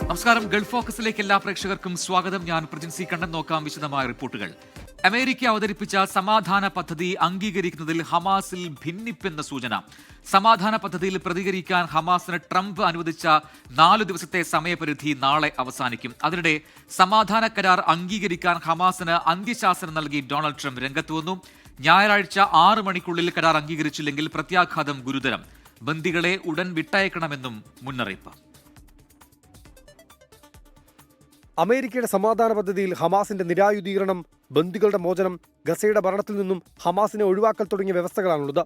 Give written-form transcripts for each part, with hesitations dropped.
നമസ്കാരം. ഗൾഫ് ഫോക്കസിലേക്ക് എല്ലാ പ്രേക്ഷകർക്കും സ്വാഗതം. ഞാൻ പ്രജിൻസി കണ്ണൻ. നോക്കാം വിശദമായ റിപ്പോർട്ടുകൾ. അമേരിക്ക അവതരിപ്പിച്ച സമാധാന പദ്ധതി അംഗീകരിക്കുന്നതിൽ ഹമാസിൽ ഭിന്നിപ്പെന്ന സൂചന. സമാധാന പദ്ധതിയിൽ പ്രതികരിക്കാൻ ഹമാസിന് ട്രംപ് അനുവദിച്ച 4 ദിവസത്തെ സമയപരിധി നാളെ അവസാനിക്കും. അതിനിടെ സമാധാന കരാർ അംഗീകരിക്കാൻ ഹമാസിന് അന്ത്യശാസനം നൽകി ഡൊണാൾഡ് ട്രംപ് രംഗത്ത് വന്നു. ഞായറാഴ്ച 6 മണിക്കുള്ളിൽ കരാർ അംഗീകരിച്ചില്ലെങ്കിൽ പ്രത്യാഘാതം ഗുരുതരം. ബന്ദികളെ ഉടൻ വിട്ടയക്കണമെന്നും മുന്നറിയിപ്പ്. അമേരിക്കയുടെ സമാധാന പദ്ധതിയിൽ ഹമാസിന്റെ നിരായുധീകരണം, ബന്ദികളുടെ മോചനം, ഗസയുടെ ഭരണത്തിൽ നിന്നും ഹമാസിനെ ഒഴിവാക്കൽ തുടങ്ങിയ വ്യവസ്ഥകളാണുള്ളത്.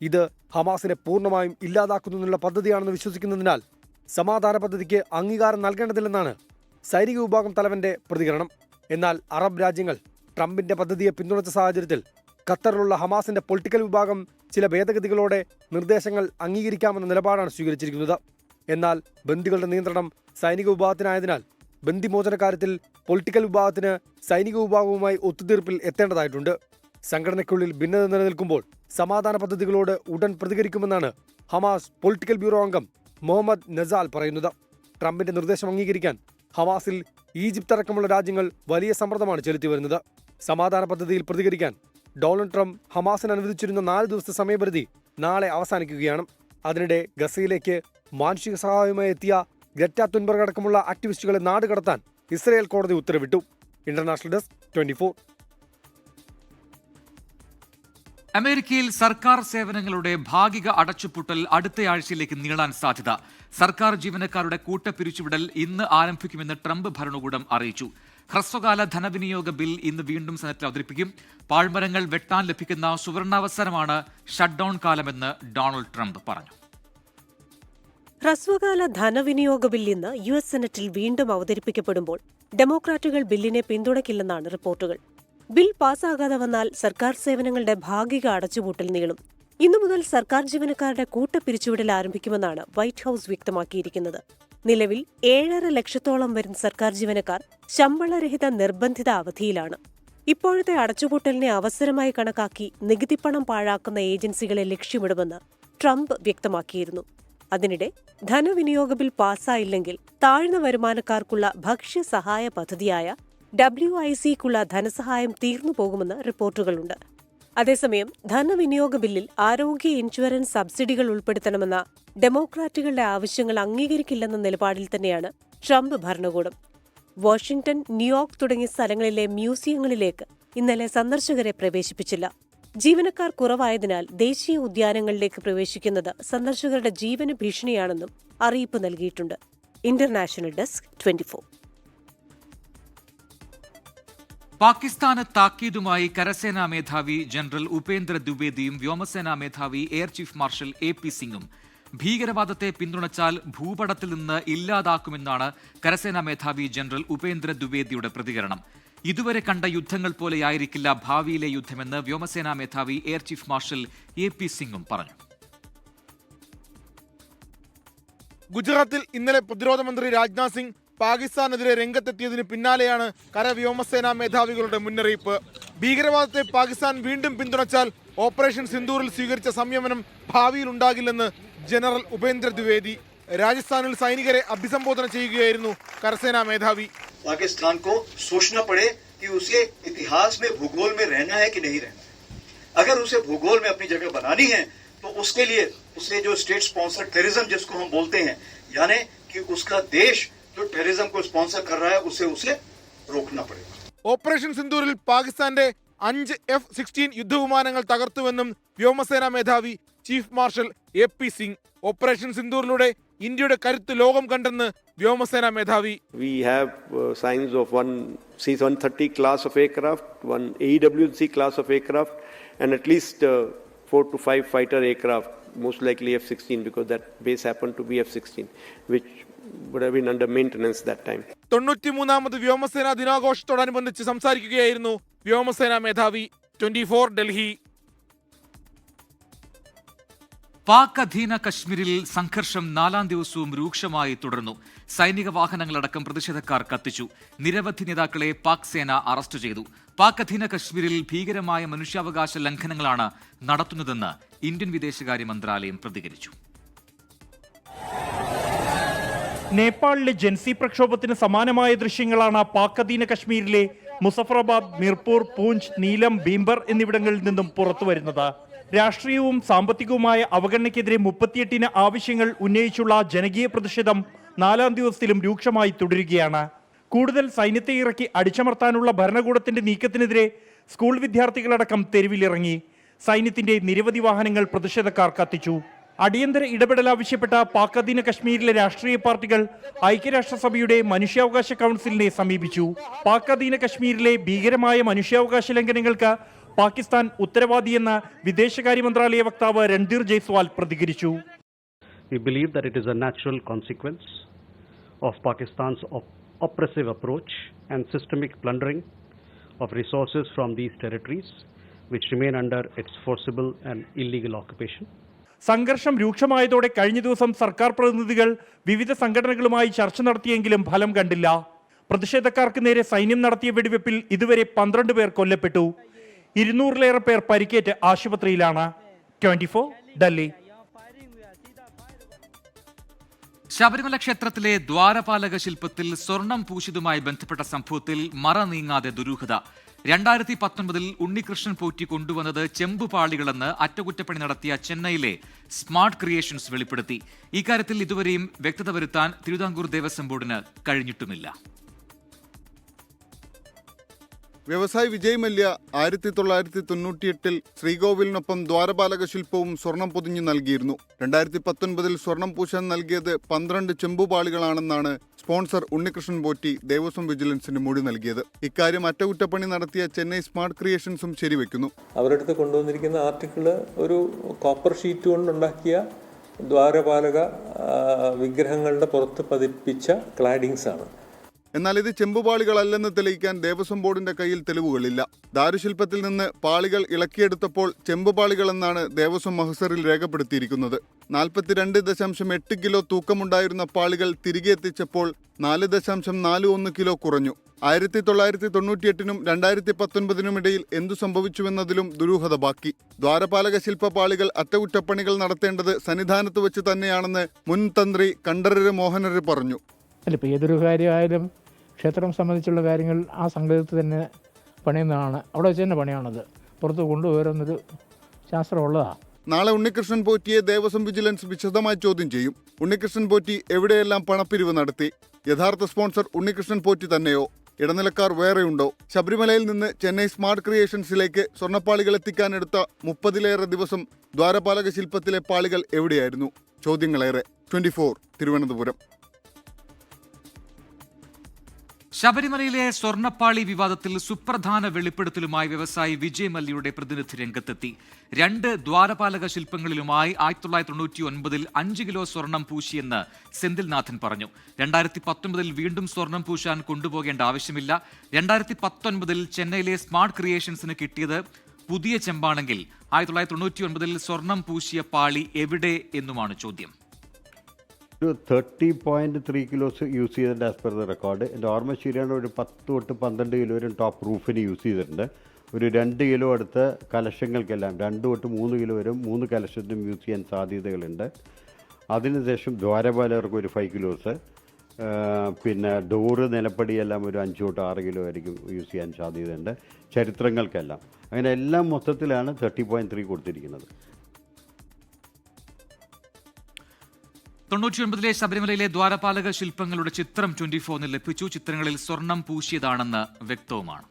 ഇത് ഹമാസിനെ പൂർണ്ണമായും ഇല്ലാതാക്കുന്നതിനുള്ള പദ്ധതിയാണെന്ന് വിശ്വസിക്കുന്നതിനാൽ സമാധാന പദ്ധതിക്ക് അംഗീകാരം നൽകേണ്ടതില്ലെന്നാണ് സൈനിക വിഭാഗം തലവന്റെ പ്രതികരണം. എന്നാൽ അറബ് രാജ്യങ്ങൾ ട്രംപിന്റെ പദ്ധതിയെ പിന്തുണച്ച സാഹചര്യത്തിൽ ഖത്തറിലുള്ള ഹമാസിന്റെ പൊളിറ്റിക്കൽ വിഭാഗം ചില ഭേദഗതികളോടെ നിർദ്ദേശങ്ങൾ അംഗീകരിക്കാമെന്ന നിലപാടാണ് സ്വീകരിച്ചിരിക്കുന്നത്. എന്നാൽ ബന്ദികളുടെ നിയന്ത്രണം സൈനിക വിഭാഗത്തിനായതിനാൽ ബന്ദിമോചന കാര്യത്തിൽ പൊളിറ്റിക്കൽ വിഭാഗത്തിന് സൈനിക വിഭാഗവുമായി ഒത്തുതീർപ്പിൽ എത്തേണ്ടതായിട്ടുണ്ട്. സംഘടനയ്ക്കുള്ളിൽ ഭിന്നത നിലനിൽക്കുമ്പോൾ സമാധാന പദ്ധതികളോട് ഉടൻ പ്രതികരിക്കുമെന്നാണ് ഹമാസ് പൊളിറ്റിക്കൽ ബ്യൂറോ അംഗം മുഹമ്മദ് നസാൽ പറയുന്നത്. ട്രംപിന്റെ നിർദ്ദേശം അംഗീകരിക്കാൻ ഹമാസിൽ ഈജിപ്ത് അടക്കമുള്ള രാജ്യങ്ങൾ വലിയ സമ്മർദ്ദമാണ് ചെലുത്തി വരുന്നത്. സമാധാന പദ്ധതിയിൽ പ്രതികരിക്കാൻ ഡൊണാൾഡ് ട്രംപ് ഹമാസിന് അനുവദിച്ചിരുന്ന 4 ദിവസത്തെ സമയപരിധി നാളെ അവസാനിക്കുകയാണ്. അതിനിടെ ഗസയിലേക്ക് മാനുഷിക സഹായവുമായി എത്തിയ ഗ്രറ്റ തുൻബർഗ് അടക്കമുള്ള ആക്ടിവിസ്റ്റുകളെ നാടുകടത്താൻ ഇസ്രയേൽ കോടതി ഉത്തരവിട്ടു. International desk 24. അമേരിക്കയിൽ സർക്കാർ സേവനങ്ങളുടെ ഭാഗിക അടച്ചുപൂട്ടൽ അടുത്തയാഴ്ചയിലേക്ക് നീളാൻ സാധ്യത. സർക്കാർ ജീവനക്കാരുടെ കൂട്ടപ്പിരിച്ചുവിടൽ ഇന്ന് ആരംഭിക്കുമെന്ന് ട്രംപ് ഭരണകൂടം അറിയിച്ചു. ഹ്രസ്വകാല ധനവിനിയോഗ ബിൽ ഇന്ന് വീണ്ടും സെനറ്റിൽ അവതരിപ്പിക്കും. പാഴ്മരങ്ങൾ വെട്ടാൻ ലഭിക്കുന്ന സുവർണാവസരമാണ് ഷട്ട്ഡൌൺ കാലമെന്ന് ഡൊണാൾഡ് ട്രംപ് പറഞ്ഞു. ഹ്രസ്വകാല ധനവിനിയോഗ ബിൽ ഇന്ന് US സെനറ്റിൽ വീണ്ടും അവതരിപ്പിക്കപ്പെടുമ്പോൾ ഡെമോക്രാറ്റുകൾ ബില്ലിനെ പിന്തുണയ്ക്കില്ലെന്നാണ് റിപ്പോർട്ടുകൾ. ബിൽ പാസ്സാകാതെ വന്നാൽ സർക്കാർ സേവനങ്ങളുടെ ഭാഗിക അടച്ചുപൂട്ടൽ നീളും. ഇന്നു മുതൽ സർക്കാർ ജീവനക്കാരുടെ കൂട്ടപ്പിരിച്ചുവിടൽ ആരംഭിക്കുമെന്നാണ് വൈറ്റ് ഹൌസ് വ്യക്തമാക്കിയിരിക്കുന്നത്. നിലവിൽ 7.5 ലക്ഷത്തോളം വരുന്ന സർക്കാർ ജീവനക്കാർ ശമ്പളരഹിത നിർബന്ധിത അവധിയിലാണ്. ഇപ്പോഴത്തെ അടച്ചുപൂട്ടലിനെ അവസരമായി കണക്കാക്കി നികുതിപ്പണം പാഴാക്കുന്ന ഏജൻസികളെ ലക്ഷ്യമിടുമെന്ന് ട്രംപ് വ്യക്തമാക്കിയിരുന്നു. അതിനിടെ ധനവിനിയോഗ ബിൽ പാസ്സായില്ലെങ്കിൽ താഴ്ന്ന വരുമാനക്കാർക്കുള്ള ഭക്ഷ്യസഹായ പദ്ധതിയായ WICക്കുള്ള ധനസഹായം തീർന്നുപോകുമെന്ന് റിപ്പോർട്ടുകളുണ്ട്. അതേസമയം ധനവിനിയോഗ ബില്ലിൽ ആരോഗ്യ ഇൻഷുറൻസ് സബ്സിഡികൾ ഉൾപ്പെടുത്തണമെന്ന ഡെമോക്രാറ്റുകളുടെ ആവശ്യങ്ങൾ അംഗീകരിക്കില്ലെന്ന നിലപാടിൽ തന്നെയാണ് ട്രംപ് ഭരണകൂടം. വാഷിംഗ്ടൺ, ന്യൂയോർക്ക് തുടങ്ങിയ സ്ഥലങ്ങളിലെ മ്യൂസിയങ്ങളിലേക്ക് ഇന്നലെ സന്ദർശകരെ പ്രവേശിപ്പിച്ചില്ല. ജീവനക്കാർ കുറവായതിനാൽ ദേശീയ ഉദ്യാനങ്ങളിലേക്ക് പ്രവേശിക്കുന്നത് സന്ദർശകരുടെ ജീവന് ഭീഷണിയാണെന്നും അറിയിപ്പ് നൽകിയിട്ടുണ്ട്. International desk 24. പാകിസ്ഥാന് താക്കീതുമായി കരസേനാ മേധാവി ജനറൽ ഉപേന്ദ്ര ദ്വിവേദിയും വ്യോമസേനാ മേധാവി എയർ ചീഫ് മാർഷൽ AP സിംഗും ഭീകരവാദത്തെ പിന്തുണച്ചാൽ ഭൂപടത്തിൽ നിന്ന് ഇല്ലാതാക്കുമെന്നാണ് കരസേനാ മേധാവി ജനറൽ ഉപേന്ദ്ര ദ്വിവേദിയുടെ പ്രതികരണം. ഇതുവരെ കണ്ട യുദ്ധങ്ങൾ പോലെയായിരിക്കില്ല ഭാവിയിലെ യുദ്ധമെന്ന് വ്യോമസേനാ മേധാവി എയർ ചീഫ് മാർഷൽ AP സിംഗും പറഞ്ഞു. ഗുജറാത്തിൽ ഇന്നലെ പ്രതിരോധ മന്ത്രി രാജ്നാഥ് സിംഗ് പാകിസ്ഥാനെതിരെ രംഗത്തെത്തിയതിന് പിന്നാലെയാണ് കരവ്യോമസേനാ മേധാവികളുടെ മുന്നറിയിപ്പ്. ഭീകരവാദത്തെ പാകിസ്ഥാൻ വീണ്ടും പിന്തുണച്ചാൽ ഓപ്പറേഷൻ സിന്ദൂറിൽ സ്വീകരിച്ച സംയമനം ഭാവിയിൽ ഉണ്ടാകില്ലെന്ന് ജനറൽ ഉപേന്ദ്ര ദ്വിവേദി. രാജസ്ഥാനിൽ സൈനികരെ അഭിസംബോധന ചെയ്യുകയായിരുന്നു കരസേനാ മേധാവി. पाकिस्तान को सोचना पड़े कि उसे इतिहास में भूगोल में रहना है कि नहीं रहना है. अगर उसे भूगोल में अपनी जगह बनानी है तो उसके लिए उसे जो स्टेट स्पॉन्सर टेररिज्म जिसको हम बोलते हैं, यानी कि उसका देश जो टेररिज्म को स्पॉन्सर कर रहा है उसे रोकना पड़ेगा. ഓപ്പറേഷൻ സിന്ദൂറിൽ പാകിസ്ഥാന്റെ 5 F-16 യുദ്ധവിമാനങ്ങൾ തകർത്തുവെന്നും വ്യോമസേനാ മേധാവി chief marshal AP Singh. Operation സിന്ദൂറിലൂടെ ഇന്ത്യയുടെ കരുത്ത് ലോകം കണ്ടെന്ന് വ്യോമസേനാ മേധാവി. We have signs of one C-130 class of aircraft, one AEWC class of aircraft, and at least 4 to 5 fighter aircraft, most likely F-16 because that base happened to be F-16, which would have been under maintenance that time. 93ാമത് വ്യോമസേനാ ദിനാഘോഷത്തോടനുബന്ധിച്ച് സംസാരിക്കുകയായിരുന്നു വ്യോമസേനാ മേധാവി. 24 ഡൽഹി. പാക് അധീന കശ്മീരിൽ സംഘർഷം 4ാം ദിവസവും രൂക്ഷമായി തുടർന്നു. സൈനിക വാഹനങ്ങളടക്കം പ്രതിഷേധക്കാർ കത്തിച്ചു. നിരവധി നേതാക്കളെ പാക് സേന അറസ്റ്റ് ചെയ്തു. പാക് അധീന കശ്മീരിൽ ഭീകരമായ മനുഷ്യാവകാശ ലംഘനങ്ങളാണ് നടത്തുന്നതെന്ന് ഇന്ത്യൻ വിദേശകാര്യ മന്ത്രാലയം പ്രതികരിച്ചു. നേപ്പാളിലെ ജൻസി പ്രക്ഷോഭത്തിന് സമാനമായ ദൃശ്യങ്ങളാണ് പാക് അധീന കശ്മീരിലെ മുസഫറാബാദ്, മിർപൂർ, പൂഞ്ച്, നീലം, ഭീംബർ എന്നിവിടങ്ങളിൽ നിന്നും പുറത്തുവരുന്നത്. രാഷ്ട്രീയവും സാമ്പത്തികവുമായ അവഗണനയ്ക്കെതിരെ 38 ആവശ്യങ്ങൾ ഉന്നയിച്ചുള്ള ജനകീയ പ്രതിഷേധം 4ാം ദിവസത്തിലും രൂക്ഷമായി തുടരുകയാണ്. കൂടുതൽ സൈന്യത്തെ ഇറക്കി അടിച്ചമർത്താനുള്ള ഭരണകൂടത്തിന്റെ നീക്കത്തിനെതിരെ സ്കൂൾ വിദ്യാർത്ഥികളടക്കം തെരുവിലിറങ്ങി. സൈന്യത്തിന്റെ നിരവധി വാഹനങ്ങൾ പ്രതിഷേധക്കാർ കത്തിച്ചു. അടിയന്തര ഇടപെടൽ ആവശ്യപ്പെട്ട പാക് അധീന കശ്മീരിലെ രാഷ്ട്രീയ പാർട്ടികൾ ഐക്യരാഷ്ട്രസഭയുടെ മനുഷ്യാവകാശ കൗൺസിലിനെ സമീപിച്ചു. പാക് അധീന കശ്മീരിലെ ഭീകരമായ മനുഷ്യാവകാശ ലംഘനങ്ങൾക്ക് പാകിസ്ഥാൻ ഉത്തരവാദിയെന്ന് വിദേശകാര്യ മന്ത്രാലയ വക്താവ് രൺധീർ ജയ്സ്വാൾ പ്രതികരിച്ചു. We believe that it is a natural consequence of Pakistan's oppressive approach and systemic plundering of resources from these territories, which remain under its forcible and illegal occupation. സംഘർഷം രൂക്ഷമായതോടെ കഴിഞ്ഞ ദിവസം സർക്കാർ പ്രതിനിധികൾ വിവിധ സംഘടനകളുമായി ചർച്ച നടത്തിയെങ്കിലും ഫലം കണ്ടില്ല. പ്രതിഷേധക്കാർക്ക് നേരെ സൈന്യം നടത്തിയ വെടിവെപ്പിൽ ഇതുവരെ 12 പേർ കൊല്ലപ്പെട്ടു. 200-ലേറെ പേർ പരിക്കേറ്റ് ആശുപത്രിയിലാണ്. 24 ഡൽഹി. ശബരിമല ക്ഷേത്രത്തിലെ ദ്വാരപാലക ശില്പത്തിൽ സ്വർണം പൂശിയതുമായി ബന്ധപ്പെട്ട സംഭവത്തിൽ മറ നീങ്ങാതെ ദുരൂഹത. 2019 ഉണ്ണികൃഷ്ണൻ പോറ്റി കൊണ്ടുവന്നത് ചെമ്പുപാളികളെന്ന് അറ്റകുറ്റപ്പണി നടത്തിയ ചെന്നൈയിലെ സ്മാർട്ട് ക്രിയേഷൻസ് വെളിപ്പെടുത്തി. ഇക്കാര്യത്തിൽ ഇതുവരെയും വ്യക്തത വരുത്താൻ തിരുവിതാംകൂർ ദേവസ്വം ബോർഡിന് കഴിഞ്ഞിട്ടുമില്ല. വ്യവസായി വിജയ് മല്യ 1998 ശ്രീകോവിലിനൊപ്പം ദ്വാരപാലക ശില്പവും സ്വർണം പൊതിഞ്ഞു നൽകിയിരുന്നു. 2019 സ്വർണം പൂശാൻ നൽകിയത് 12 ചെമ്പുപാളികളാണെന്നാണ് സ്പോൺസർ ഉണ്ണികൃഷ്ണൻ പോറ്റി ദേവസ്വം വിജിലൻസിന് മൊഴി നൽകിയത്. ഇക്കാര്യം അറ്റകുറ്റപ്പണി നടത്തിയ ചെന്നൈ സ്മാർട്ട് ക്രിയേഷൻസും ശരിവെക്കുന്നു. അവരുടെ അടുത്ത് കൊണ്ടുവന്നിരിക്കുന്ന ആർട്ടിക്കിള് ഒരു കോപ്പർ ഷീറ്റ് കൊണ്ടുണ്ടാക്കിയ ദ്വാരപാലക വിഗ്രഹങ്ങളുടെ പുറത്ത് പതിപ്പിച്ച ക്ലാഡിങ്സ് ആണ്. എന്നാൽ ഇത് ചെമ്പുപാളികളല്ലെന്ന് തെളിയിക്കാൻ ദേവസ്വം ബോർഡിന്റെ കയ്യിൽ തെളിവുകളില്ല. ദാരുശില്പത്തിൽ നിന്ന് പാളികൾ ഇളക്കിയെടുത്തപ്പോൾ ചെമ്പുപാളികളെന്നാണ് ദേവസ്വം മഹസറിൽ രേഖപ്പെടുത്തിയിരിക്കുന്നത്. 42.8 കിലോ തൂക്കമുണ്ടായിരുന്ന പാളികൾ തിരികെ എത്തിച്ചപ്പോൾ 4.41 കിലോ കുറഞ്ഞു. 1998-നും 2019-നും ഇടയിൽ എന്തു സംഭവിച്ചുവെന്നതിലും ദുരൂഹത ബാക്കി. ദ്വാരപാലക ശില്പപാളികൾ അറ്റകുറ്റപ്പണികൾ നടത്തേണ്ടത് സന്നിധാനത്ത് വെച്ച് തന്നെയാണെന്ന് മുൻ തന്ത്രി കണ്ഠരര് മോഹനര് പറഞ്ഞു. ഇപ്പോൾ ഏതൊരു കാര്യമായാലും ക്ഷേത്രം സംബന്ധിച്ചുള്ള കാര്യങ്ങൾ ആ സംഗീതത്തിൽ തന്നെ പണിയുന്നതാണ്. അവിടെ വെച്ച് തന്നെ പണിയാണത്. പുറത്ത് കൊണ്ടുപോരുന്നൊരു ശാസ്ത്രമുള്ളതാണ്. നാളെ ഉണ്ണികൃഷ്ണൻ പോറ്റിയെ ദേവസ്വം വിജിലൻസ് വിശദമായി ചോദ്യം ചെയ്യും. ഉണ്ണികൃഷ്ണൻ പോറ്റി എവിടെയെല്ലാം പണപ്പിരിവ് നടത്തി? യഥാർത്ഥ സ്പോൺസർ ഉണ്ണികൃഷ്ണൻ പോറ്റി തന്നെയോ? ഇടനിലക്കാർ വേറെയുണ്ടോ? ശബരിമലയിൽ നിന്ന് ചെന്നൈ സ്മാർട്ട് ക്രിയേഷൻസിലേക്ക് സ്വർണ്ണപ്പാളികൾ എത്തിക്കാനെടുത്ത 30-ലേറെ ദിവസം ദ്വാരപാലക ശില്പത്തിലെ പാളികൾ എവിടെയായിരുന്നു? ചോദ്യങ്ങളേറെ. 24 തിരുവനന്തപുരം. ശബരിമലയിലെ സ്വർണ്ണപ്പാളി വിവാദത്തിൽ സുപ്രധാന വെളിപ്പെടുത്തലുമായി വ്യവസായി വിജയ് മല്യയുടെ പ്രതിനിധി രംഗത്തെത്തി. 2 ദ്വാരപാലക ശില്പങ്ങളിലുമായി 1999 5 കിലോ സ്വർണം പൂശിയെന്ന് സെന്തിൽനാഥൻ പറഞ്ഞു. 2019 വീണ്ടും സ്വർണം പൂശാൻ കൊണ്ടുപോകേണ്ട ആവശ്യമില്ല. 2019 ചെന്നൈയിലെ സ്മാർട്ട് ക്രിയേഷൻസിന് കിട്ടിയത് പുതിയ ചെമ്പാണെങ്കിൽ 1999 സ്വർണം പൂശിയ പാളി എവിടെ എന്നുമാണ് ചോദ്യം. 30.3 കിലോസ് യൂസ് ചെയ്തിട്ടുണ്ട് ആസ് പെർ ദ റെക്കോർഡ്. എൻ്റെ ഓർമ്മ ശരിയാണ്, ഒരു 10 തൊട്ട് 12 കിലോ വരെ ടോപ്പ് റൂഫിന് യൂസ് ചെയ്തിട്ടുണ്ട്. ഒരു 2 കിലോ അടുത്ത് കലശങ്ങൾക്കെല്ലാം 2 തൊട്ട് 3 കിലോ വരെ 3 കലശത്തിനും യൂസ് ചെയ്യാൻ സാധ്യതകളുണ്ട്. അതിനുശേഷം ദ്വാരപാലകർക്ക് ഒരു 5 കിലോസ്, പിന്നെ ഡോറ് നിലപ്പടിയെല്ലാം ഒരു 5 തൊട്ട് 6 കിലോ ആയിരിക്കും യൂസ് ചെയ്യാൻ സാധ്യതയുണ്ട്. ചരിത്രങ്ങൾക്കെല്ലാം അങ്ങനെ എല്ലാം മൊത്തത്തിലാണ് 30.3 കൊടുത്തിരിക്കുന്നത്. 99 ശബരിമലയിലെ ദ്വാരപാലക ശില്പങ്ങളുടെ ചിത്രം 24 ലഭിച്ചു. ചിത്രങ്ങളിൽ സ്വർണം പൂശിയതാണെന്ന് വ്യക്തവുമാണ്.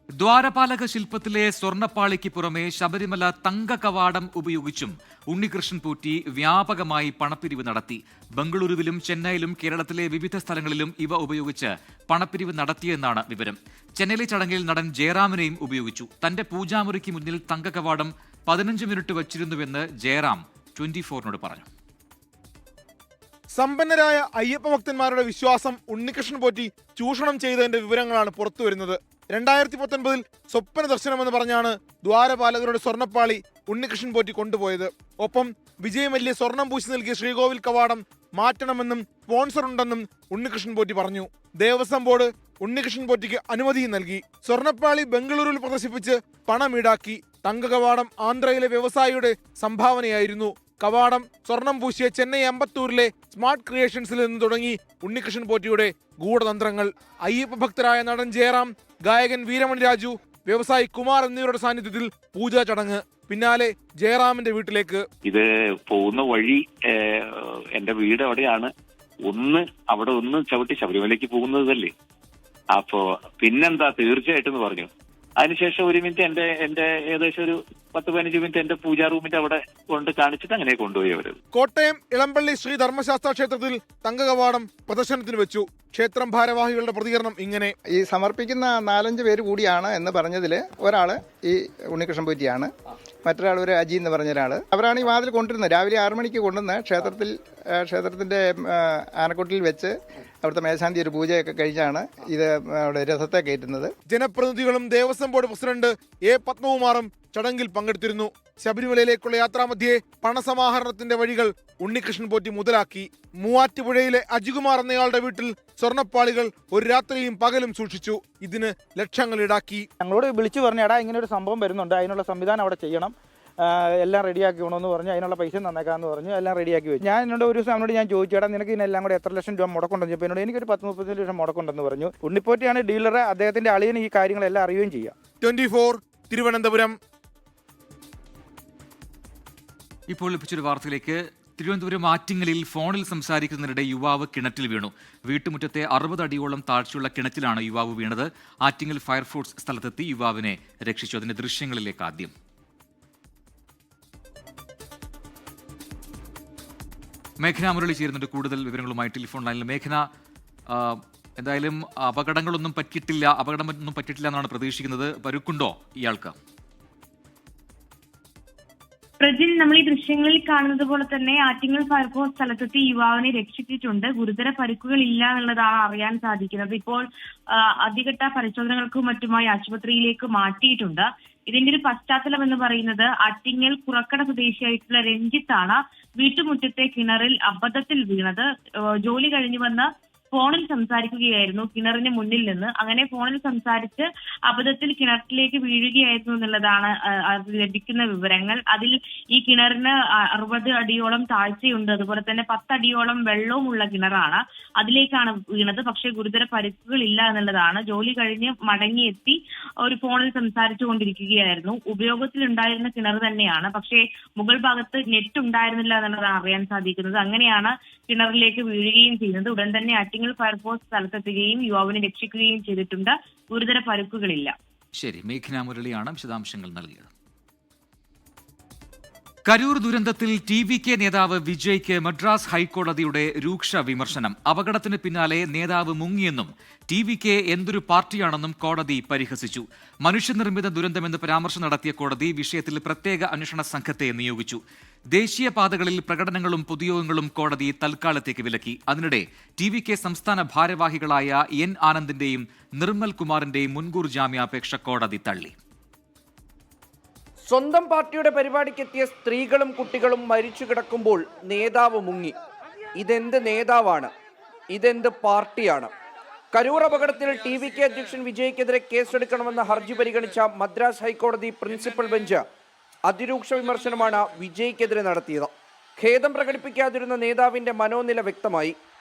ദ്വാരപാലക ശില്പത്തിലെ സ്വർണ്ണപ്പാളിക്ക് പുറമെ ശബരിമല തങ്ക കവാടം ഉപയോഗിച്ചും ഉണ്ണികൃഷ്ണൻ പോറ്റി വ്യാപകമായി പണപ്പിരിവ് നടത്തി. ബംഗളൂരുവിലും ചെന്നൈയിലും കേരളത്തിലെ വിവിധ സ്ഥലങ്ങളിലും ഇവ ഉപയോഗിച്ച് പണപ്പിരിവ് നടത്തിയെന്നാണ് വിവരം. ചെന്നൈയിലെ ചടങ്ങിൽ നടൻ ജയറാമിനെയും ഉപയോഗിച്ചു. തന്റെ പൂജാമുറിക്ക് മുന്നിൽ തങ്ക കവാടം 15 മിനിറ്റ് വച്ചിരുന്നുവെന്ന് ജയറാം 24-നോട് പറഞ്ഞു. സമ്പന്നരായ അയ്യപ്പ ഭക്തന്മാരുടെ വിശ്വാസം ഉണ്ണികൃഷ്ണൻ പോറ്റി ചൂഷണം ചെയ്തതിന്റെ വിവരങ്ങളാണ് പുറത്തുവരുന്നത്. 2019 സ്വപ്ന ദർശനമെന്ന് പറഞ്ഞാണ് ദ്വാരപാലകരുടെ സ്വർണ്ണപ്പാളി ഉണ്ണികൃഷ്ണൻ പോറ്റി കൊണ്ടുപോയത്. ഒപ്പം വിജയ് മല്യ സ്വർണം പൂശി നൽകിയ ശ്രീകോവിൽ കവാടം മാറ്റണമെന്നും സ്പോൺസർ ഉണ്ടെന്നും ഉണ്ണികൃഷ്ണൻ പോറ്റി പറഞ്ഞു. ദേവസ്വം ബോർഡ് ഉണ്ണികൃഷ്ണൻ പോറ്റിക്ക് അനുമതിയും നൽകി. സ്വർണ്ണപ്പാളി ബംഗളൂരുവിൽ പ്രദർശിപ്പിച്ച് പണം ഈടാക്കി. തങ്ക കവാടം ആന്ധ്രയിലെ വ്യവസായിയുടെ സംഭാവനയായിരുന്നു. കവാടം സ്വർണം പൂശിയ ചെന്നൈ അമ്പത്തൂരിലെ സ്മാർട്ട് ക്രിയേഷൻസിൽ നിന്ന് തുടങ്ങി ഉണ്ണികൃഷ്ണൻ പോറ്റിയുടെ ഗൂഢതന്ത്രങ്ങൾ. അയ്യപ്പ ഭക്തരായ നടൻ ജയറാം, ഗായകൻ വീരമണി രാജു, വ്യവസായി കുമാർ എന്നിവരുടെ സാന്നിധ്യത്തിൽ പൂജാ ചടങ്ങ്. പിന്നാലെ ജയറാമിന്റെ വീട്ടിലേക്ക്. ഇത് പോകുന്ന വഴി എന്റെ വീട് അവിടെയാണ്. അവിടെ ചവിട്ടി ശബരിമലയ്ക്ക് പോകുന്നതല്ലേ. അപ്പോ പിന്നെന്താ തീർച്ചയായിട്ടും എന്ന് പറഞ്ഞു. അതിനുശേഷം 1 മിനിറ്റ് എന്റെ ഏകദേശം ഒരു 10-15 മിനിറ്റ് എന്റെ പൂജാ റൂമിന്റെ അവിടെ കൊണ്ട് കാണിച്ചിട്ട് അങ്ങനെ കൊണ്ടുപോയി അവര്. കോട്ടയം ഇളമ്പള്ളി ശ്രീ ധർമ്മശാസ്ത്ര ക്ഷേത്രത്തിൽ തങ്കകവാടം പ്രദർശനത്തിന് വെച്ചു. ക്ഷേത്രം ഭാരവാഹികളുടെ പ്രതികരണം ഇങ്ങനെ: ഈ സമർപ്പിക്കുന്ന 4-5 പേര് കൂടിയാണ് എന്ന് പറഞ്ഞതിൽ ഒരാള് ഈ ഉണ്ണികൃഷ്ണൻ പോറ്റിയാണ്, മറ്റൊരാൾ ഒരു അജി എന്ന് പറഞ്ഞ ഒരാൾ. അവരാണ് ഈ വാതിൽ കൊണ്ടിരുന്നത്. രാവിലെ 6 മണിക്ക് കൊണ്ടുവന്ന് ക്ഷേത്രത്തിന്റെ ആനക്കൊട്ടിൽ വെച്ച് അവിടുത്തെ മേശാന്തി ഒരു പൂജയൊക്കെ കഴിച്ചാണ് ഇത് അവിടെ രഥത്തെ കയറ്റുന്നത്. ജനപ്രതിനിധികളും ദേവസ്വം ബോർഡ് പ്രസിഡന്റ് എ പത്മകുമാറും ചടങ്ങിൽ പങ്കെടുത്തിരുന്നു. ശബരിമലയിലേക്കുള്ള യാത്രാമധ്യേ പണസമാഹരണത്തിന്റെ വഴികൾ ഉണ്ണികൃഷ്ണൻ പോറ്റി മുതലാക്കി. മൂവാറ്റുപുഴയിലെ അജികുമാർ എന്നയാളുടെ വീട്ടിൽ സ്വർണ്ണപ്പാളികൾ ഒരു രാത്രിയും പകലും സൂക്ഷിച്ചു. ഇതിന് ലക്ഷങ്ങൾ ഈടാക്കി. ഞങ്ങളോട് വിളിച്ചു പറഞ്ഞു, എടാ ഇങ്ങനെ ഒരു സംഭവം വരുന്നുണ്ട്, അതിനുള്ള സംവിധാനം അവിടെ ചെയ്യണം, എല്ലാം റെഡിയാക്കി വേണമെന്ന് പറഞ്ഞു. അതിനുള്ള പൈസ തന്നേക്കാന്ന് പറഞ്ഞു. എല്ലാം റെഡിയാക്കി വെച്ചു. ഞാൻ എന്നോട് ഒരു ദിവസം അവനോട് ഞാൻ ചോദിച്ചു, എടാ നിനക്ക് ഇതിനെല്ലാം കൂടെ എത്ര ലക്ഷം രൂപ മുടക്കുണ്ടെന്ന് ചോദിച്ചു. എന്നോട് എനിക്കൊരു 10-30 ലക്ഷം മുടക്കുണ്ടെന്ന് പറഞ്ഞു. ഉണ്ണിപ്പോറ്റിയാണ് ഡീലർ, അദ്ദേഹത്തിന്റെ അളിയന് ഈ കാര്യങ്ങളെല്ലാം അറിയുകയും ചെയ്യാം. 24 തിരുവനന്തപുരം. ഇപ്പോൾ ലഭിച്ചൊരു വാർത്തയിലേക്ക്. തിരുവനന്തപുരം ആറ്റിങ്ങലിൽ ഫോണിൽ സംസാരിക്കുന്നതിനിടെ യുവാവ് കിണറ്റിൽ വീണു. വീട്ടുമുറ്റത്തെ 60 അടിയോളം താഴ്ചയുള്ള കിണറ്റിലാണ് യുവാവ് വീണത്. ആറ്റിങ്ങൽ ഫയർഫോഴ്സ് സ്ഥലത്തെത്തി യുവാവിനെ രക്ഷിച്ചു. അതിന്റെ ദൃശ്യങ്ങളിലേക്ക് ആദ്യം. മേഘന മുരളി ചേരുന്നുണ്ട് കൂടുതൽ വിവരങ്ങളുമായി ടെലിഫോൺ ലൈനിൽ. മേഘന, എന്തായാലും അപകടമൊന്നും പറ്റിയിട്ടില്ല എന്നാണ് പ്രതീക്ഷിക്കുന്നത്. പരുക്കുണ്ടോ ഇയാൾക്ക്? പ്രജിൻ, നമ്മൾ ഈ ദൃശ്യങ്ങളിൽ കാണുന്നത് പോലെ തന്നെ ആറ്റിങ്ങൽ ഫയർഫോഴ്സ് സ്ഥലത്തെത്തി യുവാവിനെ രക്ഷിച്ചിട്ടുണ്ട്. ഗുരുതര പരിക്കുകൾ ഇല്ല എന്നുള്ളതാണ് അറിയാൻ സാധിക്കുന്നത്. ഇപ്പോൾ ആദ്യഘട്ട പരിശോധനകൾക്കും മറ്റുമായി ആശുപത്രിയിലേക്ക് മാറ്റിയിട്ടുണ്ട്. ഇതിന്റെ ഒരു പശ്ചാത്തലം എന്ന് പറയുന്നത് ആറ്റിങ്ങൽ കുറക്കട സ്വദേശിയായിട്ടുള്ള രഞ്ജിത്താണ് വീട്ടുമുറ്റത്തെ കിണറിൽ അബദ്ധത്തിൽ വീണത്. ജോലി കഴിഞ്ഞു വന്ന് ഫോണിൽ സംസാരിക്കുകയായിരുന്നു കിണറിന് മുന്നിൽ നിന്ന്. അങ്ങനെ ഫോണിൽ സംസാരിച്ച് അബദ്ധത്തിൽ കിണറ്റിലേക്ക് വീഴുകയായിരുന്നു എന്നുള്ളതാണ് ലഭിക്കുന്ന വിവരങ്ങൾ. അതിൽ ഈ കിണറിന് 60 അടിയോളം താഴ്ചയുണ്ട്, അതുപോലെ തന്നെ 10 അടിയോളം വെള്ളവുമുള്ള കിണറാണ്. അതിലേക്കാണ് വീണത്. പക്ഷേ ഗുരുതര പരിക്കുകൾ ഇല്ല എന്നുള്ളതാണ്. ജോലി കഴിഞ്ഞ് മടങ്ങിയെത്തി ഒരു ഫോണിൽ സംസാരിച്ചു കൊണ്ടിരിക്കുകയായിരുന്നു. ഉപയോഗത്തിലുണ്ടായിരുന്ന കിണർ തന്നെയാണ്, പക്ഷേ മുകൾ ഭാഗത്ത് നെറ്റ് ഉണ്ടായിരുന്നില്ല എന്നുള്ളതാണ് അറിയാൻ സാധിക്കുന്നത്. അങ്ങനെയാണ് കിണറിലേക്ക് വീഴുകയും ചെയ്യുന്നത്. ഉടൻ തന്നെ ആറ്റിങ്ങൽ ഫയർഫോഴ്സ് സ്ഥലത്തെത്തുകയും യുവാവിനെ രക്ഷിക്കുകയും ചെയ്തിട്ടുണ്ട്. ഗുരുതര പരുക്കുകളില്ല. ശരി, മേഘന മുരളിയാണ് വിശദാംശങ്ങൾ നൽകിയത്. കരൂർ ദുരന്തത്തിൽ TVK നേതാവ് വിജയ്ക്ക് മദ്രാസ് ഹൈക്കോടതിയുടെ രൂക്ഷ വിമർശനം. അപകടത്തിന് പിന്നാലെ നേതാവ് മുങ്ങിയെന്നും TVK എന്തൊരു പാർട്ടിയാണെന്നും കോടതി പരിഹസിച്ചു. മനുഷ്യനിർമ്മിത ദുരന്തമെന്ന് പരാമർശം നടത്തിയ കോടതി വിഷയത്തിൽ പ്രത്യേക അന്വേഷണ സംഘത്തെ നിയോഗിച്ചു. ദേശീയപാതകളിൽ പ്രകടനങ്ങളും പൊതുയോഗങ്ങളും കോടതി തൽക്കാലത്തേക്ക് വിലക്കി. അതിനിടെ TVK സംസ്ഥാന ഭാരവാഹികളായ N ആനന്ദിന്റെയും നിർമ്മൽ കുമാറിന്റെയും മുൻകൂർ ജാമ്യാപേക്ഷ കോടതി തള്ളി. സ്വന്തം പാർട്ടിയുടെ പരിപാടിക്കെത്തിയ സ്ത്രീകളും കുട്ടികളും മരിച്ചു കിടക്കുമ്പോൾ നേതാവ് മുങ്ങി. ഇതെന്ത് നേതാവാണ്? ഇതെന്ത് പാർട്ടിയാണ്? കരൂർ അപകടത്തിൽ TVK അധ്യക്ഷൻ വിജയ്ക്കെതിരെ കേസെടുക്കണമെന്ന ഹർജി പരിഗണിച്ച മദ്രാസ് ഹൈക്കോടതി പ്രിൻസിപ്പൽ ബെഞ്ച് അതിരൂക്ഷ വിമർശനമാണ് വിജയ്ക്കെതിരെ നടത്തിയത്. ഖേദം പ്രകടിപ്പിക്കാതിരുന്ന നേതാവിന്റെ മനോനില വ്യക്തമായി.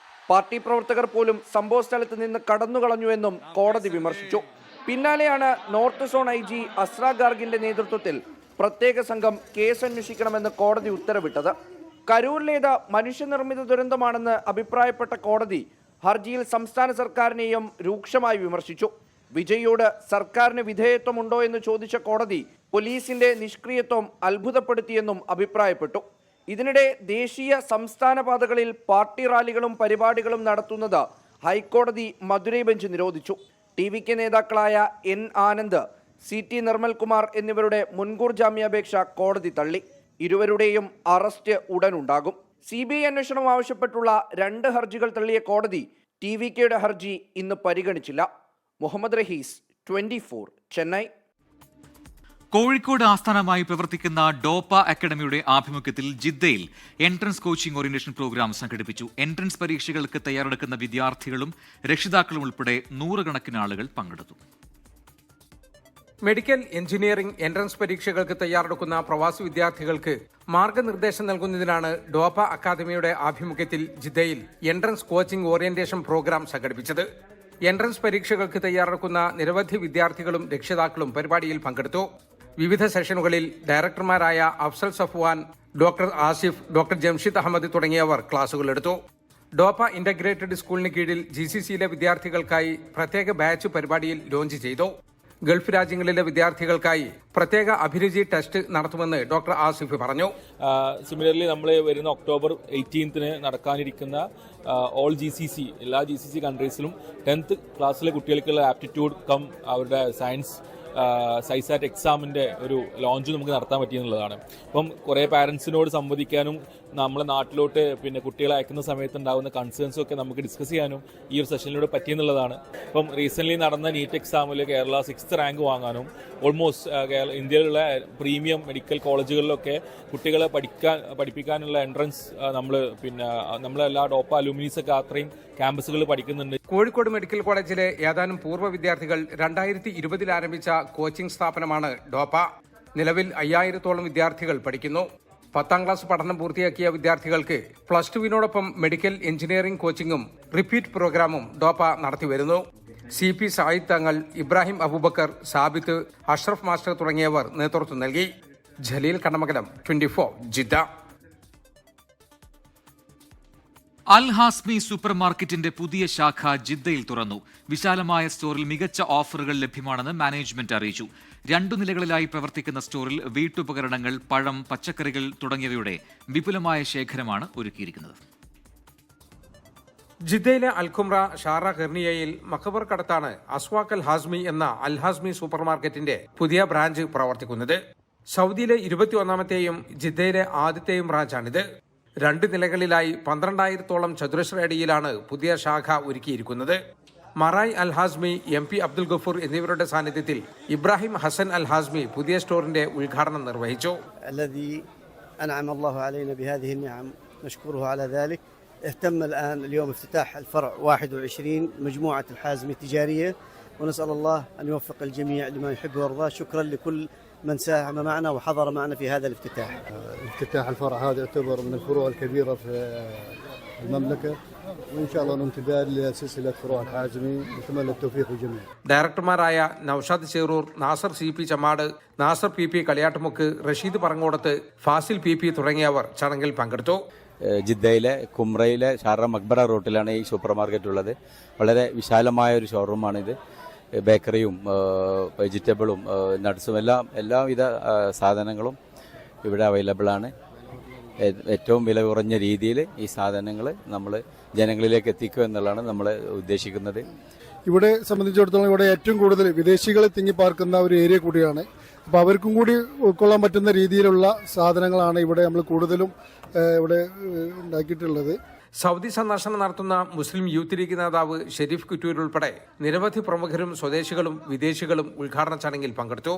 പാർട്ടി പ്രവർത്തകർ പോലും സംഭവ സ്ഥലത്ത് നിന്ന് കടന്നുകളഞ്ഞുവെന്നും കോടതി വിമർശിച്ചു. പിന്നാലെയാണ് നോർത്ത് സോൺ IG അസ്ര ഗാർഗിന്റെ നേതൃത്വത്തിൽ പ്രത്യേക സംഘം കേസ് അന്വേഷിക്കണമെന്ന് കോടതി ഉത്തരവിട്ടത്. കരൂരിലേത് മനുഷ്യനിർമ്മിത ദുരന്തമാണെന്ന് അഭിപ്രായപ്പെട്ട കോടതി ഹർജിയിൽ സംസ്ഥാന സർക്കാരിനെയും രൂക്ഷമായി വിമർശിച്ചു. വിജയോട് സർക്കാരിന് വിധേയത്വമുണ്ടോ എന്ന് ചോദിച്ച കോടതി പോലീസിന്റെ നിഷ്ക്രിയത്വം അത്ഭുതപ്പെടുത്തിയെന്നും അഭിപ്രായപ്പെട്ടു. ഇതിനിടെ ദേശീയ സംസ്ഥാന പാതകളിൽ പാർട്ടി റാലികളും പരിപാടികളും നടത്തുന്നത് ഹൈക്കോടതി മധുരൈ ബെഞ്ച് നിരോധിച്ചു. TVK നേതാക്കളായ N ആനന്ദ്, CT നിർമ്മൽ കുമാർ എന്നിവരുടെ മുൻകൂർ ജാമ്യാപേക്ഷ കോടതി തള്ളി. ഇരുവരുടെയും അറസ്റ്റ് ഉടനുണ്ടാകും. CBI അന്വേഷണം ആവശ്യപ്പെട്ടുള്ള 2 ഹർജികൾ തള്ളിയ കോടതി TVKയുടെ ഹർജി ഇന്ന് പരിഗണിച്ചില്ല. മുഹമ്മദ് റഹീസ്, 24, ചെന്നൈ. കോഴിക്കോട് ആസ്ഥാനമായി പ്രവർത്തിക്കുന്ന ഡോപ്പ അക്കാദമിയുടെ ആഭിമുഖ്യത്തിൽ ജിദ്ദയിൽ എൻട്രൻസ് കോച്ചിംഗ് ഓറിയന്റേഷൻ പ്രോഗ്രാം സംഘടിപ്പിച്ചു. എൻട്രൻസ് പരീക്ഷകൾക്ക് തയ്യാറെടുക്കുന്ന വിദ്യാർത്ഥികളും രക്ഷിതാക്കളും ഉൾപ്പെടെ 100 കണക്കിന് ആളുകൾ പങ്കെടുത്തു. മെഡിക്കൽ എഞ്ചിനീയറിംഗ് എൻട്രൻസ് പരീക്ഷകൾക്ക് തയ്യാറെടുക്കുന്ന പ്രവാസി വിദ്യാർത്ഥികൾക്ക് മാർഗനിർദ്ദേശം നൽകുന്നതിനാണ് ഡോപ്പ അക്കാദമിയുടെ ആഭിമുഖ്യത്തിൽ ജിദ്ദയിൽ എൻട്രൻസ് കോച്ചിംഗ് ഓറിയന്റേഷൻ പ്രോഗ്രാം സംഘടിപ്പിച്ചത്. എൻട്രൻസ് പരീക്ഷകൾക്ക് തയ്യാറെടുക്കുന്ന നിരവധി വിദ്യാർത്ഥികളും രക്ഷിതാക്കളും പരിപാടിയിൽ പങ്കെടുത്തു. വിവിധ സെഷനുകളിൽ ഡയറക്ടർമാരായ അഫ്സൽ സഫ്വാൻ, ഡോക്ടർ ആസിഫ്, ഡോക്ടർ ജംഷിദ് അഹമ്മദ് തുടങ്ങിയവർ ക്ലാസുകളെടുത്തു. ഡോപ്പ ഇന്റഗ്രേറ്റഡ് സ്കൂളിന് കീഴിൽ GCCയിലെ വിദ്യാർത്ഥികൾക്കായി പ്രത്യേക ബാച്ച് പരിപാടിയിൽ ലോഞ്ച് ചെയ്തു. ഗൾഫ് രാജ്യങ്ങളിലെ വിദ്യാർത്ഥികൾക്കായി പ്രത്യേക അഭിരുചി ടെസ്റ്റ് നടത്തുമെന്ന് ഡോക്ടർ ആസിഫ് പറഞ്ഞു. സിമിലർലി നമ്മൾ വരുന്ന ഒക്ടോബർ 18 നടക്കാനിരിക്കുന്ന ഓൾ GCC എല്ലാ GCC കൺട്രീസിലും 10th ക്ലാസ്സിലെ കുട്ടികൾക്കുള്ള ആപ്റ്റിറ്റ്യൂഡ് കം അവരുടെ സയൻസ് സൈസാറ്റ് എക്സാമിൻ്റെ ഒരു ലോഞ്ച് നമുക്ക് നടത്താൻ പറ്റിയെന്നുള്ളതാണ്. അപ്പം കുറേ പാരൻസിനോട് സംവദിക്കാനും നമ്മളെ നാട്ടിലോട്ട് കുട്ടികളെ അയക്കുന്ന സമയത്ത് ഉണ്ടാകുന്ന കൺസേൺസും ഒക്കെ നമുക്ക് ഡിസ്കസ് ചെയ്യാനും ഈ ഒരു സെഷനിലൂടെ പറ്റിയെന്നുള്ളതാണ്. ഇപ്പം റീസെൻ്റ്ലി നടന്ന നീറ്റ് എക്സാമിൽ കേരള 6th റാങ്ക് വാങ്ങാനും ഓൾമോസ്റ്റ് ഇന്ത്യയിലുള്ള പ്രീമിയം മെഡിക്കൽ കോളേജുകളിലൊക്കെ കുട്ടികളെ പഠിപ്പിക്കാനുള്ള എൻട്രൻസ് നമ്മളെല്ലാ ഡോപ്പ അലൂമിനീസൊക്കെ അത്രയും ക്യാമ്പസുകളിൽ പഠിക്കുന്നുണ്ട്. കോഴിക്കോട് മെഡിക്കൽ കോളേജിലെ ഏതാനും പൂർവ്വ വിദ്യാർത്ഥികൾ 2020 ആരംഭിച്ച കോച്ചിംഗ് സ്ഥാപനമാണ് ഡോപ്പ. നിലവിൽ 5000-ഓളം വിദ്യാർത്ഥികൾ പഠിക്കുന്നു. 10ാം ക്ലാസ് പഠനം പൂർത്തിയാക്കിയ വിദ്യാർത്ഥികൾക്ക് +2വിനോടൊപ്പം മെഡിക്കൽ എഞ്ചിനീയറിംഗ് കോച്ചിങ്ങും റിപ്പീറ്റ് പ്രോഗ്രാമും ഡോപ്പ നടത്തിവരുന്നു. CP സായിദ് തങ്ങൾ, ഇബ്രാഹിം അബൂബക്കർ, സാബിത്ത്, അഷ്റഫ് മാസ്റ്റർ തുടങ്ങിയവർ നേതൃത്വം നൽകി. ജലീൽ കണ്ണമംഗലം, 24 ജിദ്ദ. അൽ ഹാസ്മി സൂപ്പർ മാർക്കറ്റിന്റെ പുതിയ ശാഖ ജിദ്ദയിൽ തുറന്നു. വിശാലമായ സ്റ്റോറിൽ മികച്ച ഓഫറുകൾ ലഭ്യമാണെന്ന് മാനേജ്മെന്റ് അറിയിച്ചു. 2 നിലകളിലായി പ്രവർത്തിക്കുന്ന സ്റ്റോറിൽ വീട്ടുപകരണങ്ങൾ, പഴം, പച്ചക്കറികൾ തുടങ്ങിയവയുടെ വിപുലമായ ശേഖരമാണ് ഒരുക്കിയിരിക്കുന്നത്. ജിദ്ദയിലെ അൽഖുംറ ഷാറ ഖെർണിയയിൽ മഖബർ കടത്താണ് അസ്വാഖ് അൽ ഹാസ്മി എന്ന അൽ ഹാസ്മി സൂപ്പർ മാർക്കറ്റിന്റെ പുതിയ ബ്രാഞ്ച് പ്രവർത്തിക്കുന്നത്. സൗദിയിലെ 21ാമത്തെയും ജിദ്ദയിലെ ആദ്യത്തെയും ബ്രാഞ്ചാണിത്. 2 നിലകളിലായി 12,000-ഓളം ചതുരശ്ര അടിയിലാണ് പുതിയ ശാഖ ഒരുക്കിയിരിക്കുന്നത്. മറായ് അൽ ഹാസ്മി, MP അബ്ദുൽ ഗഫൂർ എന്നിവരുടെ സാന്നിധ്യത്തിൽ ഇബ്രാഹിം ഹസൻ അൽ ഹാസ്മി പുതിയ സ്റ്റോറിന്റെ ഉദ്ഘാടനം നിർവഹിച്ചു. اهتم الآن اليوم افتتاح الفرع 21 مجموعة الحازمي التجارية، ونسأل الله أن يوفق الجميع لما يحب ويرضاه. شكرا لكل من ساهم معنا وحضر معنا في هذا الافتتاح. افتتاح الفرع هذا يعتبر من الفروع الكبيرة في المملكة، وإن شاء الله نمتداد لسلسلة فروع الحازمي. نتمنى التوفيق للجميع. ഡയറക്ടർമാരായ Naushad Cherur, Nasar CP ചമാട്, Nasar PP Kaliyattumukku, Rasheed Parangodath, Fazil PP തുടങ്ങിയവർ ചടങ്ങിൽ പങ്കെടുത്തു. ജിദ്ദയിലെ കുമ്രയിലെ ഷാറ മക്ബറ റോട്ടിലാണ് ഈ സൂപ്പർ മാർക്കറ്റ് ഉള്ളത്. വളരെ വിശാലമായ ഒരു ഷോറൂമാണിത്. ബേക്കറിയും വെജിറ്റബിളും നട്ട്സും എല്ലാവിധ സാധനങ്ങളും ഇവിടെ അവൈലബിൾ ആണ്. ഏറ്റവും വില കുറഞ്ഞ രീതിയിൽ ഈ സാധനങ്ങൾ നമ്മൾ ജനങ്ങളിലേക്ക് എത്തിക്കുക എന്നുള്ളതാണ് നമ്മൾ ഉദ്ദേശിക്കുന്നത്. ഇവിടെ സംബന്ധിച്ചിടത്തോളം ഇവിടെ ഏറ്റവും കൂടുതൽ വിദേശികൾ തിങ്ങിപ്പാർക്കുന്ന ഒരു ഏരിയ കൂടിയാണ്. അപ്പോൾ അവർക്കും കൂടി ഉൾക്കൊള്ളാൻ പറ്റുന്ന രീതിയിലുള്ള സാധനങ്ങളാണ് ഇവിടെ നമ്മൾ കൂടുതലും ഇവിടെ ഉണ്ടാക്കിയിട്ടുള്ളത്. സൗദി സന്ദർശനം നടത്തുന്ന മുസ്ലിം യൂത്ത് ലീഗ് നേതാവ് ഷെരീഫ് കുറ്റൂർ ഉൾപ്പെടെ നിരവധി പ്രമുഖരും സ്വദേശികളും വിദേശികളും ഉദ്ഘാടന ചടങ്ങിൽ പങ്കെടുത്തു.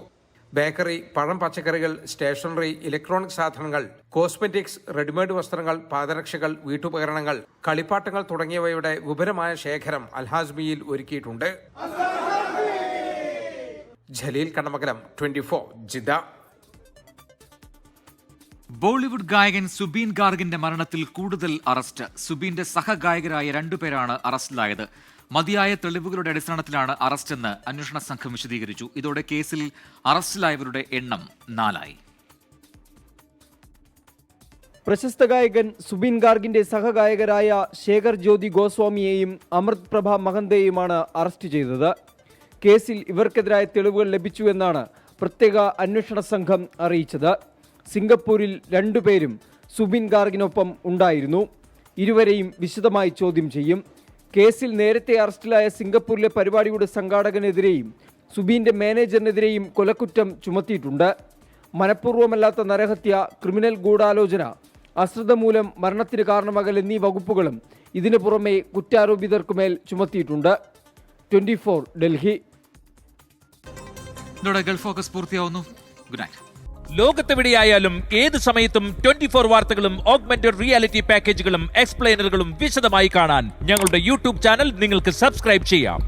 ബേക്കറി, പഴം, പച്ചക്കറികൾ, സ്റ്റേഷനറി, ഇലക്ട്രോണിക് സാധനങ്ങൾ, കോസ്മെറ്റിക്സ്, റെഡിമെയ്ഡ് വസ്ത്രങ്ങൾ, പാദരക്ഷകൾ, വീട്ടുപകരണങ്ങൾ, കളിപ്പാട്ടങ്ങൾ തുടങ്ങിയവയുടെ വിപുലമായ ശേഖരം അൽഹാസ്മിയിൽ ഒരുക്കിയിട്ടുണ്ട്. ജലീൽ കണ്ണമംഗലം, 24 ജിദ്ദ. ബോളിവുഡ് ഗായകൻ സുബീൻ ഗാർഗിന്റെ മരണത്തിൽ കൂടുതൽ അറസ്റ്റ്. സുബീന്റെ സഹഗായകരായ 2 പേരാണ് അറസ്റ്റിലായത്. മതിയായ തെളിവുകളുടെ അടിസ്ഥാനത്തിലാണ് അറസ്റ്റെന്ന് അന്വേഷണ സംഘം വിശദീകരിച്ചു. ഇതോടെ കേസിൽ അറസ്റ്റിലായവരുടെ എണ്ണം 4 പ്രശസ്ത ഗായകൻ സുബീൻ ഗാർഗിന്റെ സഹഗായകരായ ശേഖർ ജ്യോതി ഗോസ്വാമിയെയും അമൃത് പ്രഭ മഹന്തയെയുമാണ് അറസ്റ്റ് ചെയ്തത്. കേസിൽ ഇവർക്കെതിരായ തെളിവുകൾ ലഭിച്ചുവെന്നാണ് പ്രത്യേക അന്വേഷണ സംഘം അറിയിച്ചത്. സിംഗപ്പൂരിൽ 2 പേരും സുബീൻ ഗാർഗിനൊപ്പം ഉണ്ടായിരുന്നു. ഇരുവരെയും വിശദമായി ചോദ്യം ചെയ്യും. കേസിൽ നേരത്തെ അറസ്റ്റിലായ സിംഗപ്പൂരിലെ പരിപാടിയുടെ സംഘാടകനെതിരെയും സുബീന്റെ മാനേജറിനെതിരെയും കൊലക്കുറ്റം ചുമത്തിയിട്ടുണ്ട്. മനഃപൂർവ്വമല്ലാത്ത നരഹത്യ, ക്രിമിനൽ ഗൂഢാലോചന, അശ്രദ്ധ മൂലം മരണത്തിന് കാരണമാകൽ എന്നീ വകുപ്പുകളും ഇതിനു പുറമെ കുറ്റാരോപിതർക്കുമേൽ ചുമത്തിയിട്ടുണ്ട്. 24 ഡൽഹി. ഗൾഫ് ഫോക്കസ് പൂർത്തിയാവുന്നു. Good night. ലോകത്തെവിടെയായാലും ഏത് സമയത്തും 24 വാർത്തകളും ഓഗ്മെന്റഡ് റിയാലിറ്റി പാക്കേജുകളും എക്സ്പ്ലെയിനറുകളും വിശദമായി കാണാൻ ഞങ്ങളുടെ യൂട്യൂബ് ചാനൽ നിങ്ങൾക്ക് സബ്സ്ക്രൈബ് ചെയ്യാം.